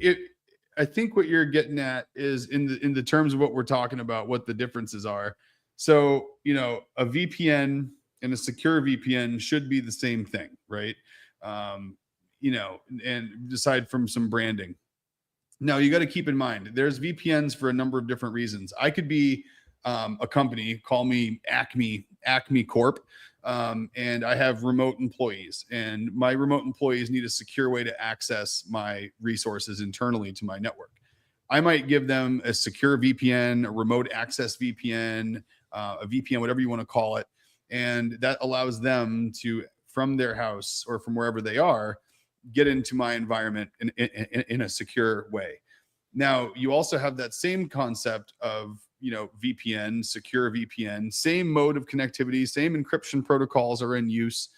I think what you're getting at is in the terms of what we're talking about, what the differences are. So, a VPN and a secure VPN should be the same thing, right? Um, and aside from some branding. Now you got to keep in mind there's VPNs for a number of different reasons. I could be a company, call me Acme Corp, and I have remote employees, and my remote employees need a secure way to access my resources internally to my network. I might give them a secure VPN, a remote access VPN, a VPN, whatever you want to call it, and that allows them to, from their house or from wherever they are, get into my environment in a secure way. Now, you also have that same concept of, VPN, secure VPN, same mode of connectivity, same encryption protocols are in use,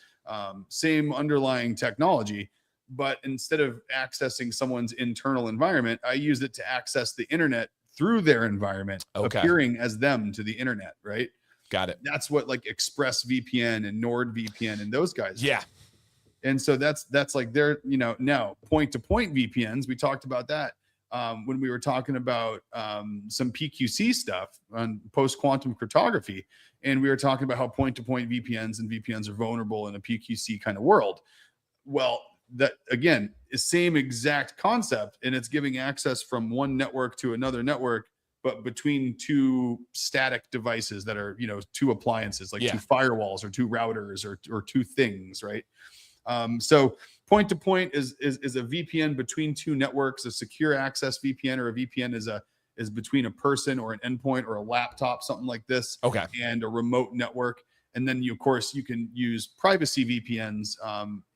same underlying technology. But instead of accessing someone's internal environment, I use it to access the internet through their environment, Okay. appearing as them to the internet, right? Got it. That's what like ExpressVPN and NordVPN and those guys do. Yeah. And so that's like their, now point to point VPNs. We talked about that when we were talking about some PQC stuff on post quantum cryptography. And we were talking about how point to point VPNs and VPNs are vulnerable in a PQC kind of world. Well, that again is same exact concept, and it's giving access from one network to another network, but between two static devices that are, two appliances, like two firewalls or two routers or two things, right? So point to point is a VPN between two networks. A secure access VPN or a VPN is between a person or an endpoint or a laptop, something like this, Okay. and a remote network. And then of course you can use privacy VPNs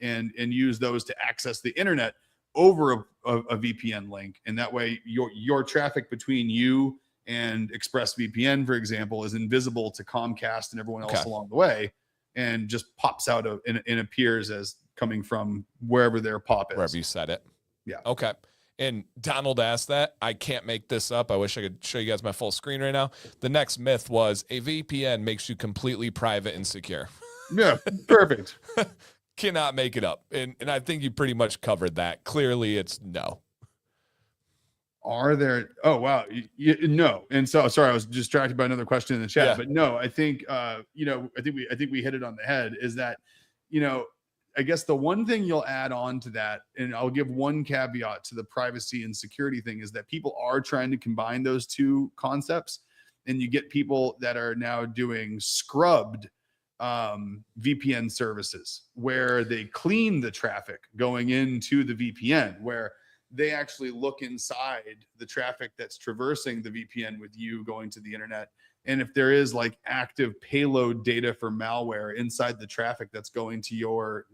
and use those to access the internet over a VPN link. And that way your traffic between you and ExpressVPN, for example, is invisible to Comcast and everyone else along the way, and just pops out and appears as coming from wherever their pop is. Wherever you said it. Yeah. Okay. And Donald asked that. I can't make this up. I wish I could show you guys my full screen right now. The next myth was a VPN makes you completely private and secure. Yeah, perfect. Cannot make it up. And I think you pretty much covered that. Clearly, it's no. Are there? Oh, wow. No. And so, sorry, I was distracted by another question in the chat. Yeah. But no, I think, I think we hit it on the head, is that, I guess the one thing you'll add on to that, and I'll give one caveat to the privacy and security thing, is that people are trying to combine those two concepts, and you get people that are now doing scrubbed VPN services where they clean the traffic going into the VPN, where they actually look inside the traffic that's traversing the VPN with you going to the internet. And if there is like active payload data for malware inside the traffic that's going to you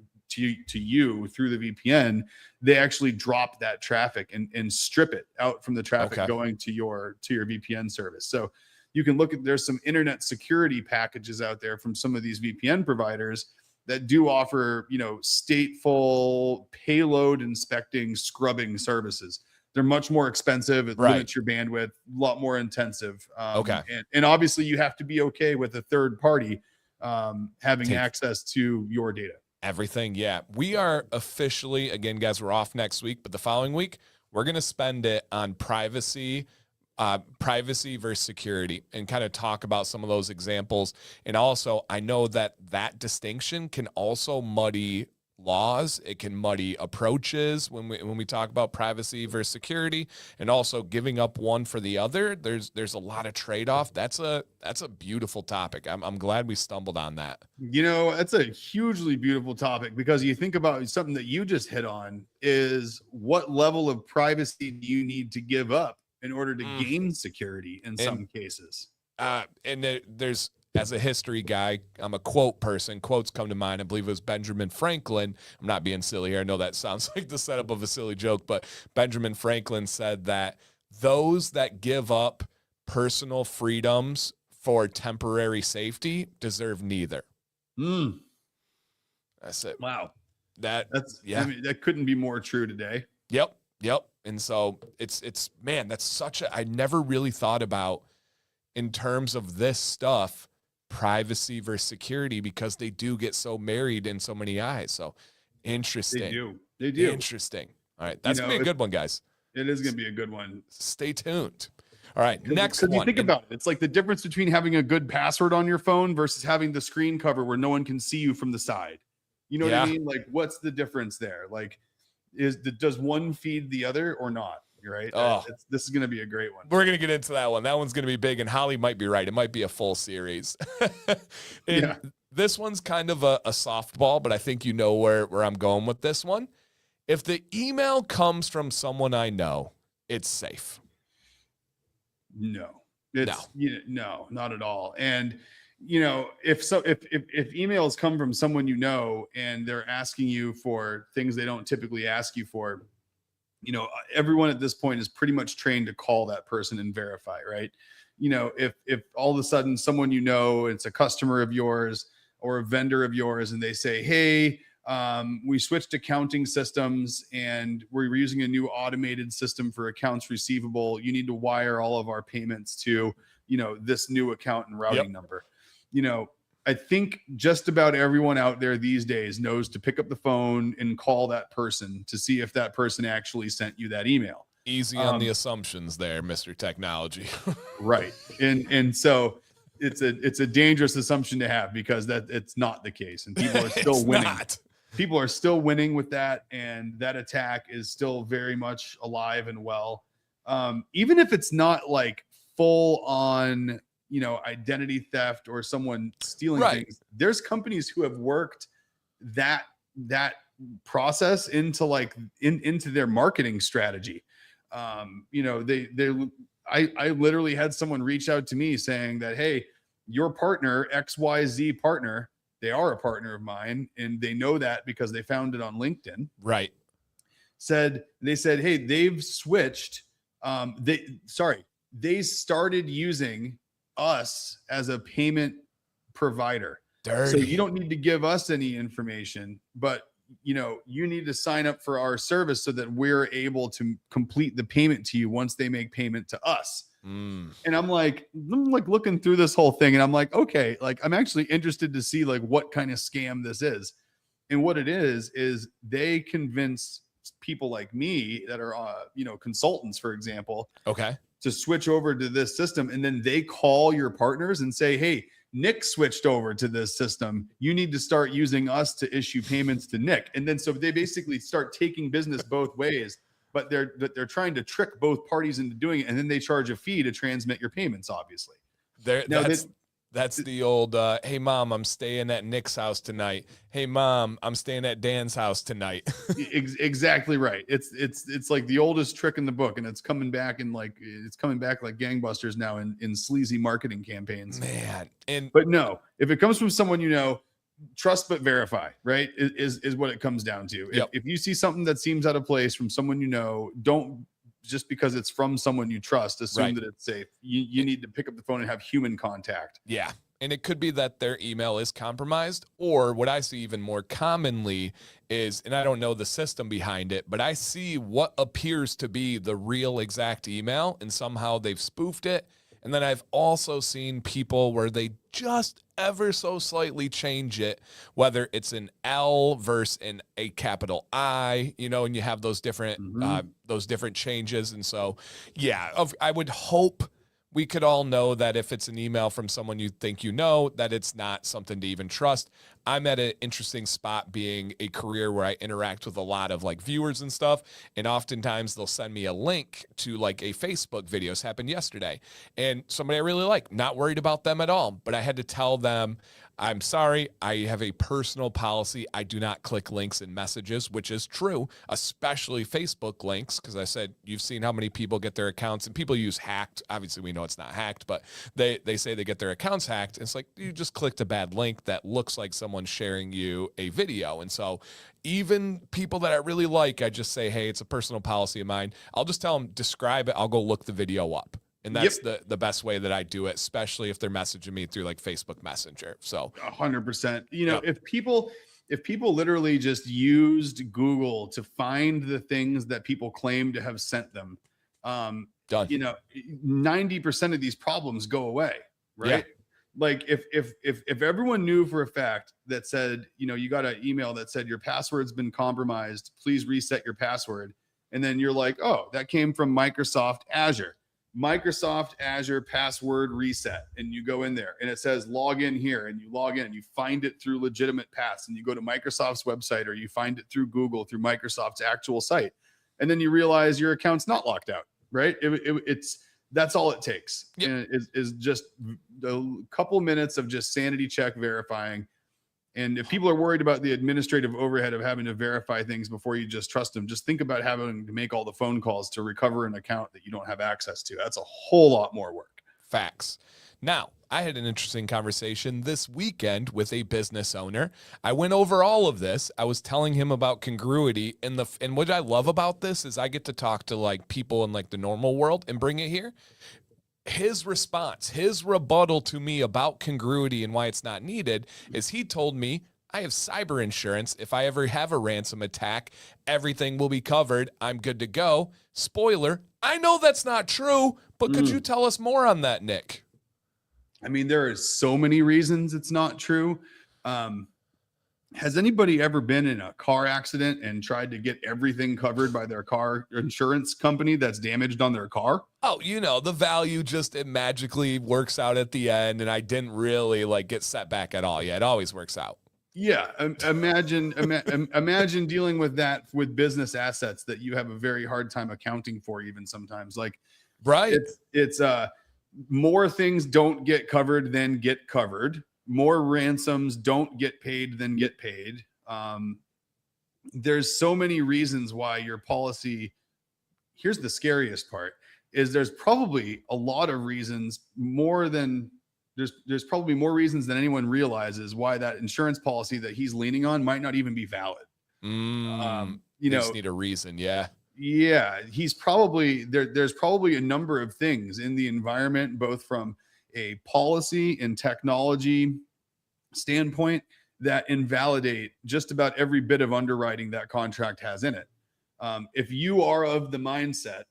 through the VPN, they actually drop that traffic and strip it out from the traffic going to your VPN service. So you can look at, there's some internet security packages out there from some of these VPN providers that do offer, stateful payload inspecting scrubbing services. They're much more expensive. It limits your bandwidth, a lot more intensive. And obviously you have to be okay with a third party having access to your data. Everything. Yeah. We are officially, again, guys, we're off next week, but the following week, we're going to spend it on privacy versus security, and kind of talk about some of those examples. And also, I know that distinction can also muddy laws. It can muddy approaches when we talk about privacy versus security, and also giving up one for the other. There's a lot of trade-off. That's a beautiful topic. I'm glad we stumbled on that. That's a hugely beautiful topic, because you think about something that you just hit on, is what level of privacy do you need to give up in order to gain security in some cases. And there's, as a history guy, I'm a quote person. Quotes come to mind. I believe it was Benjamin Franklin. I'm not being silly here. I know that sounds like the setup of a silly joke, but Benjamin Franklin said that those that give up personal freedoms for temporary safety deserve neither. That's it. Wow. That's I mean, that couldn't be more true today. Yep. And so it's man, that's such I never really thought about in terms of this stuff, privacy versus security, because they do get so married in so many eyes. So interesting. They do. Interesting. All right. That's going to be a good one, guys. It is going to be a good one. Stay tuned. All right. Next one. Because you think about it. It's like the difference between having a good password on your phone versus having the screen cover where no one can see you from the side. You know what I mean? Like, what's the difference there? Like, does one feed the other or not? Right. This is going to be a great one. We're going to get into that one. That one's going to be big, and Holly might be right. It might be a full series. This one's kind of a softball, but I think you know where I'm going with this one. If the email comes from someone I know, it's safe. No, no, not at all. And if emails come from someone you know and they're asking you for things they don't typically ask you for, everyone at this point is pretty much trained to call that person and verify, right? If all of a sudden someone it's a customer of yours or a vendor of yours, and they say, hey, we switched accounting systems and we're using a new automated system for accounts receivable. You need to wire all of our payments to, this new account and routing number. I think just about everyone out there these days knows to pick up the phone and call that person to see if that person actually sent you that email. Easy on the assumptions there, Mr. Technology. Right. And so it's a dangerous assumption to have, because that it's not the case, and people are still winning. People are still winning with that, and that attack is still very much alive and well. Even if it's not like full on, identity theft or someone stealing things, there's companies who have worked that process into into their marketing strategy. I literally had someone reach out to me saying that, hey, your partner, XYZ partner, they are a partner of mine, and they know that because they found it on LinkedIn. Right. They said, hey, they've switched. They started using us as a payment provider. Dirty. So you don't need to give us any information, but you need to sign up for our service so that we're able to complete the payment to you once they make payment to us. And I'm like looking through this whole thing, and I'm like, okay, like I'm actually interested to see like what kind of scam this is. And what it is they convince people like me that are consultants, for example, to switch over to this system, and then they call your partners and say, hey, Nick switched over to this system. You need to start using us to issue payments to Nick. And then so they basically start taking business both ways, but they're trying to trick both parties into doing it, and then they charge a fee to transmit your payments, obviously. That's the old, hey, Mom, I'm staying at Nick's house tonight. Hey, Mom, I'm staying at Dan's house tonight. Exactly right. It's like the oldest trick in the book, and it's coming back like gangbusters now in sleazy marketing campaigns. Man. But no, if it comes from someone trust but verify, right, is what it comes down to. If you see something that seems out of place from someone don't just because it's from someone you trust, assume that it's safe. You need to pick up the phone and have human contact. Yeah. And it could be that their email is compromised, or what I see even more commonly is, and I don't know the system behind it, but I see what appears to be the real exact email, and somehow they've spoofed it. And then I've also seen people where they just ever so slightly change it, whether it's an L versus a capital I, and you have those different changes. And so, I would hope we could all know that if it's an email from someone you think that it's not something to even trust. I'm at an interesting spot, being a career where I interact with a lot of viewers and stuff. And oftentimes they'll send me a link to a Facebook video. This happened yesterday. And somebody I really like, not worried about them at all. But I had to tell them, I'm sorry, I have a personal policy. I do not click links in messages, which is true, especially Facebook links, because I said, you've seen how many people get their accounts, and people use hacked. Obviously, we know it's not hacked, but they say they get their accounts hacked. And it's like, you just clicked a bad link that looks like someone sharing you a video. And so even people that I really like, I just say, hey, it's a personal policy of mine. I'll just tell them, describe it. I'll go look the video up. And that's the best way that I do it, especially if they're messaging me through Facebook Messenger. So 100%. If people literally just used Google to find the things that people claim to have sent them, done. 90% of these problems go away, right? Like if everyone knew for a fact that said, you got an email that said your password's been compromised, please reset your password. And then you're like, oh, that came from Microsoft Azure. Microsoft Azure password reset. And you go in there and it says log in here, and you log in and you find it through legitimate paths, and you go to Microsoft's website, or you find it through Google, through Microsoft's actual site. And then you realize your account's not locked out, right? It's that's all it takes. Yep. And is just a couple minutes of just sanity check verifying. And if people are worried about the administrative overhead of having to verify things before you just trust them, just think about having to make all the phone calls to recover an account that you don't have access to. That's a whole lot more work. Facts. Now, I had an interesting conversation this weekend with a business owner. I went over all of this. I was telling him about Congruity, and what I love about this is I get to talk to like people in like the normal world and bring it here. His response, his rebuttal to me about Congruity and why it's not needed is he told me, I have cyber insurance. If I ever have a ransom attack, everything will be covered. I'm good to go. Spoiler, I know that's not true, but could you tell us more on that, Nick? I mean, there are so many reasons it's not true. Has anybody ever been in a car accident and tried to get everything covered by their car insurance company that's damaged on their car? Oh, the value it magically works out at the end, and I didn't really like get set back at all. Yeah, it always works out. Yeah, imagine dealing with that with business assets that you have a very hard time accounting for, even sometimes. Like, right? It's more things don't get covered than get covered. More ransoms don't get paid than get paid. There's so many reasons why your policy. Here's the scariest part: is there's probably a lot of reasons there's probably more reasons than anyone realizes why that insurance policy that he's leaning on might not even be valid. Just need a reason. Yeah. Yeah. He's probably there's probably a number of things in the environment, both from a policy and technology standpoint, that invalidate just about every bit of underwriting that contract has in it. If you are of the mindset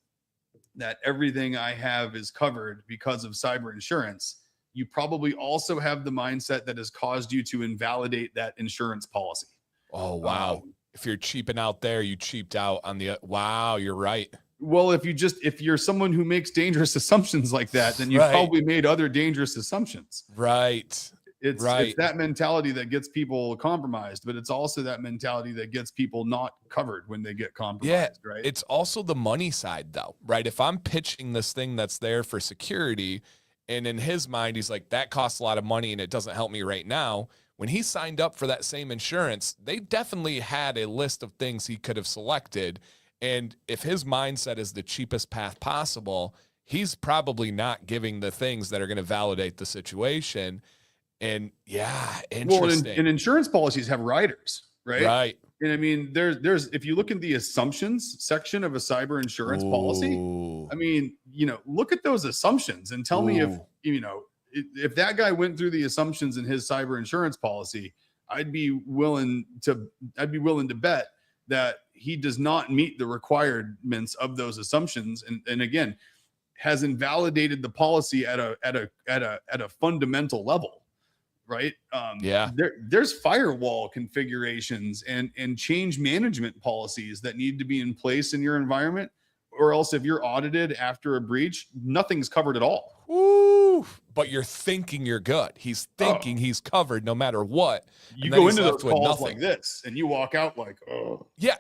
that everything I have is covered because of cyber insurance, you probably also have the mindset that has caused you to invalidate that insurance policy. Oh, wow. If you're cheaping out there, you cheaped out on wow, you're right. Well, if you're someone who makes dangerous assumptions like that, then you've probably made other dangerous assumptions. Right. It's that mentality that gets people compromised, but it's also that mentality that gets people not covered when they get compromised, right? It's also the money side though, right? If I'm pitching this thing that's there for security, and in his mind, he's like, that costs a lot of money and it doesn't help me right now. When he signed up for that same insurance, they definitely had a list of things he could have selected. And if his mindset is the cheapest path possible, he's probably not giving the things that are going to validate the situation. And yeah, interesting. Well, and insurance policies have riders, right? Right. And I mean, there's if you look in the assumptions section of a cyber insurance policy, I mean, look at those assumptions and tell me if that guy went through the assumptions in his cyber insurance policy, I'd be willing to bet that he does not meet the requirements of those assumptions, and again, has invalidated the policy at a fundamental level, right? There's firewall configurations and change management policies that need to be in place in your environment, or else if you're audited after a breach, nothing's covered at all. Woo! But you're thinking you're good. He's thinking he's covered no matter what. You go into those calls like this and you walk out like, oh. Yeah,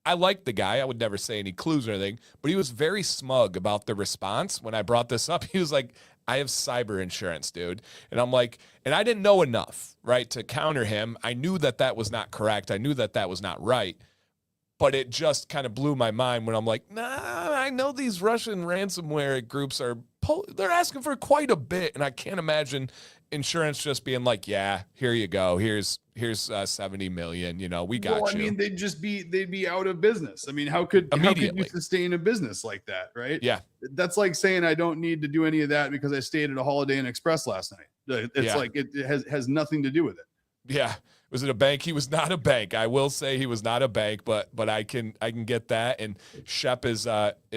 I like the guy. I would never say any clues or anything, but he was very smug about the response. When I brought this up, he was like, I have cyber insurance, dude. And I'm like, and I didn't know enough, right, to counter him. I knew that was not correct. I knew that was not right. But it just kind of blew my mind when I'm like, nah, I know these Russian ransomware groups they're asking for quite a bit. And I can't imagine insurance just being like, yeah, here you go. Here's 70 million, we got you. I mean, they'd be out of business. I mean, how could you sustain a business like that? Right. Yeah. That's like saying I don't need to do any of that because I stayed at a Holiday Inn Express last night. It's like, it has nothing to do with it. Yeah. Was it a bank? He was not a bank. I will say he was not a bank, but I can get that. And Shep is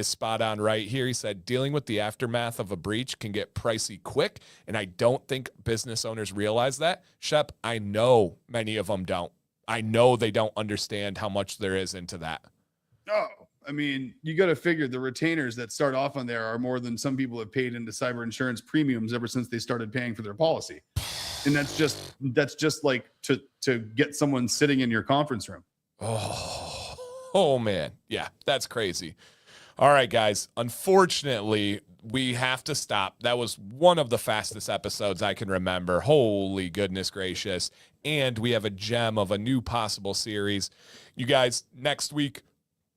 spot on right here. He said dealing with the aftermath of a breach can get pricey quick, and I don't think business owners realize that. Shep, I know many of them don't. I know they don't understand how much there is into that. Oh, I mean, you got to figure the retainers that start off on there are more than some people have paid into cyber insurance premiums ever since they started paying for their policy. And that's just like to get someone sitting in your conference room. Oh man. Yeah, that's crazy. All right, guys. Unfortunately, we have to stop. That was one of the fastest episodes I can remember. Holy goodness gracious. And we have a gem of a new possible series. You guys, next week,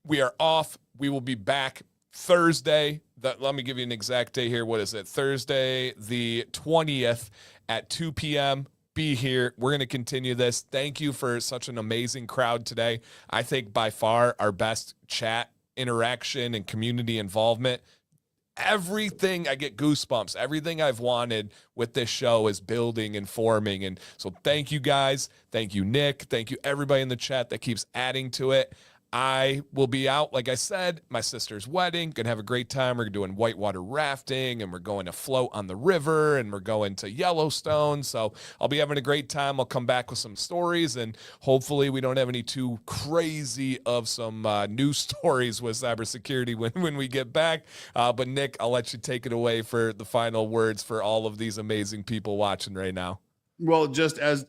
we are off. We will be back Thursday. Let me give you an exact day here. What is it? Thursday, the 20th at 2 p.m. Be here. We're going to continue this. Thank you for such an amazing crowd today. I think by far our best chat interaction and community involvement. Everything, I get goosebumps. Everything I've wanted with this show is building and forming. And so thank you guys. Thank you, Nick. Thank you, everybody in the chat that keeps adding to it. I will be out, like I said, my sister's wedding. Gonna have a great time. We're doing whitewater rafting, and we're going to float on the river, and we're going to Yellowstone. So I'll be having a great time. I'll come back with some stories, and hopefully we don't have any too crazy of some news stories with cybersecurity when we get back. But Nick, I'll let you take it away for the final words for all of these amazing people watching right now. Well, just as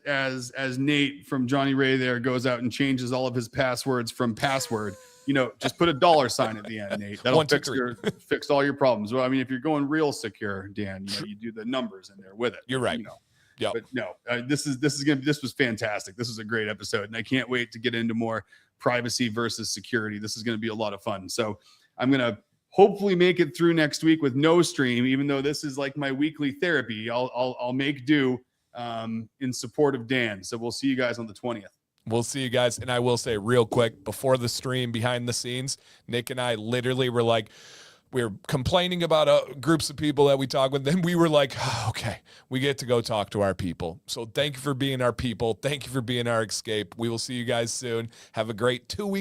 Nate from Johnny Ray there goes out and changes all of his passwords from password, just put a $sign at the end, Nate. That'll fix all your problems. Well, I mean, if you're going real secure, Dan, you do the numbers in there with it. You're right. Yeah. But no, this was fantastic. This was a great episode, and I can't wait to get into more privacy versus security. This is going to be a lot of fun. So I'm going to hopefully make it through next week with no stream, even though this is like my weekly therapy. I'll make do in support of Dan. So we'll see you guys on the 20th. We'll see you guys. And I will say real quick, before the stream, behind the scenes, Nick and I literally were like, we were complaining about groups of people that we talk with. Then we were like, okay, we get to go talk to our people. So thank you for being our people. Thank you for being our escape. We will see you guys soon. Have a great 2 weeks.